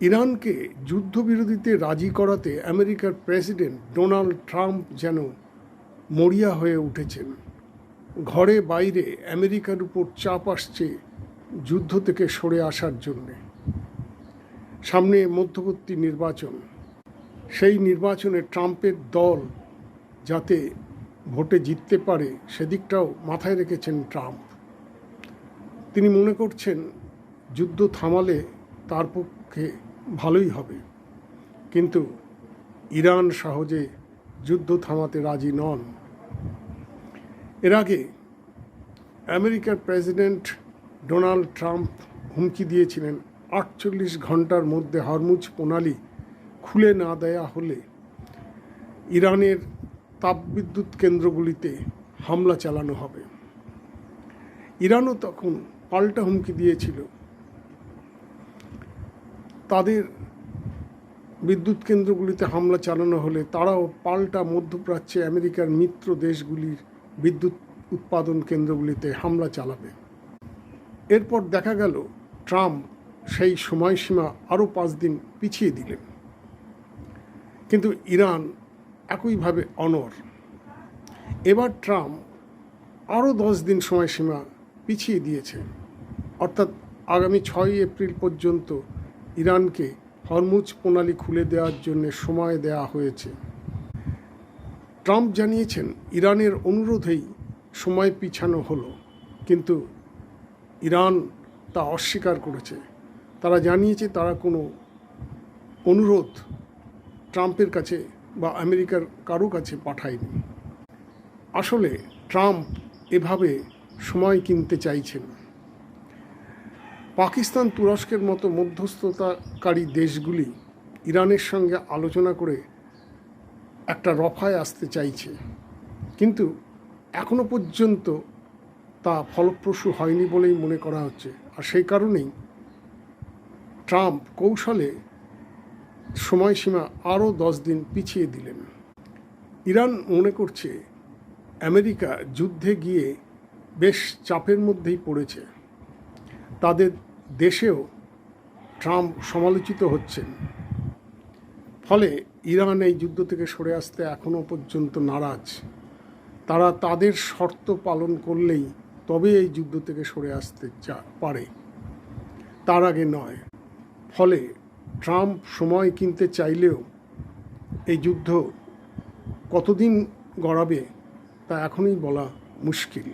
ইরানকে যুদ্ধবিরতিতে রাজি করাতে আমেরিকার প্রেসিডেন্ট ডোনাল্ড ট্রাম্প যেন মরিয়া হয়ে উঠেছেন। ঘরে বাইরে আমেরিকার উপর চাপ আসছে যুদ্ধ থেকে সরে আসার জন্যে। সামনে মধ্যবর্তী নির্বাচন, সেই নির্বাচনে ট্রাম্পের দল যাতে ভোটে জিততে পারে সেদিকটাও মাথায় রেখেছেন ট্রাম্প। তিনি মনে করছেন যুদ্ধ থামালে তার পক্ষে ভালোই হবে, কিন্তু ইরান সহজে যুদ্ধ থামাতে রাজি নন। এর আগে আমেরিকার প্রেসিডেন্ট ডোনাল্ড ট্রাম্প হুমকি দিয়েছিলেন 48 ঘন্টার মধ্যে হরমুজ প্রণালী খুলে না দেয়া হলে ইরানের তাপবিদ্যুৎ কেন্দ্রগুলিতে হামলা চালানো হবে। ইরানও তখন পাল্টা হুমকি দিয়েছিল তাদের বিদ্যুৎ কেন্দ্রগুলিতে হামলা চালানো হলে তারাও পাল্টা মধ্যপ্রাচ্যে আমেরিকার মিত্র দেশগুলির বিদ্যুৎ উৎপাদন কেন্দ্রগুলিতে হামলা চালাবে। এরপর দেখা গেল ট্রাম্প সেই সময়সীমা আরও 5 দিন পিছিয়ে দিলেন, কিন্তু ইরান একইভাবে অনড়। এবার ট্রাম্প আরও 10 দিন সময়সীমা পিছিয়ে দিয়েছে, অর্থাৎ আগামী 6 এপ্রিল পর্যন্ত ইরানকে হরমুজ প্রণালী খুলে দেওয়ার জন্য সময় দেওয়া হয়েছে। ট্রাম্প জানিয়েছেন ইরানের অনুরোধেই সময় পিছানো হলো, কিন্তু ইরান তা অস্বীকার করেছে। তারা জানিয়েছে তারা কোনো অনুরোধ ট্রাম্পের কাছে বা আমেরিকার কারো কাছে পাঠায়নি। আসলে ট্রাম্প এভাবে সময় কিনতে চাইছেন। পাকিস্তান, তুরস্কের মতো মধ্যস্থতাকারী দেশগুলি ইরানের সঙ্গে আলোচনা করে একটা রফায় আসতে চাইছে, কিন্তু এখনো পর্যন্ত তা ফলপ্রসূ হয়নি বলেই মনে করা হচ্ছে। আর সেই কারণেই ট্রাম্প কৌশলে সময়সীমা আরও 10 দিন পিছিয়ে দিলেন। ইরান মনে করছে আমেরিকা যুদ্ধে গিয়ে বেশ চাপের মধ্যেই পড়েছে। তাদের দেশেও ট্রাম্প সমালোচিত হচ্ছেন, ফলে ইরান এই যুদ্ধ থেকে সরে আসতে এখনও পর্যন্ত নারাজ। তারা তাদের শর্ত পালন করলেই তবে এই যুদ্ধ থেকে সরে আসতে পারে, তার আগে নয়। ফলে ট্রাম্প সময় কিনতে চাইলেও এই যুদ্ধ কতদিন গড়াবে তা এখনই বলা মুশকিল।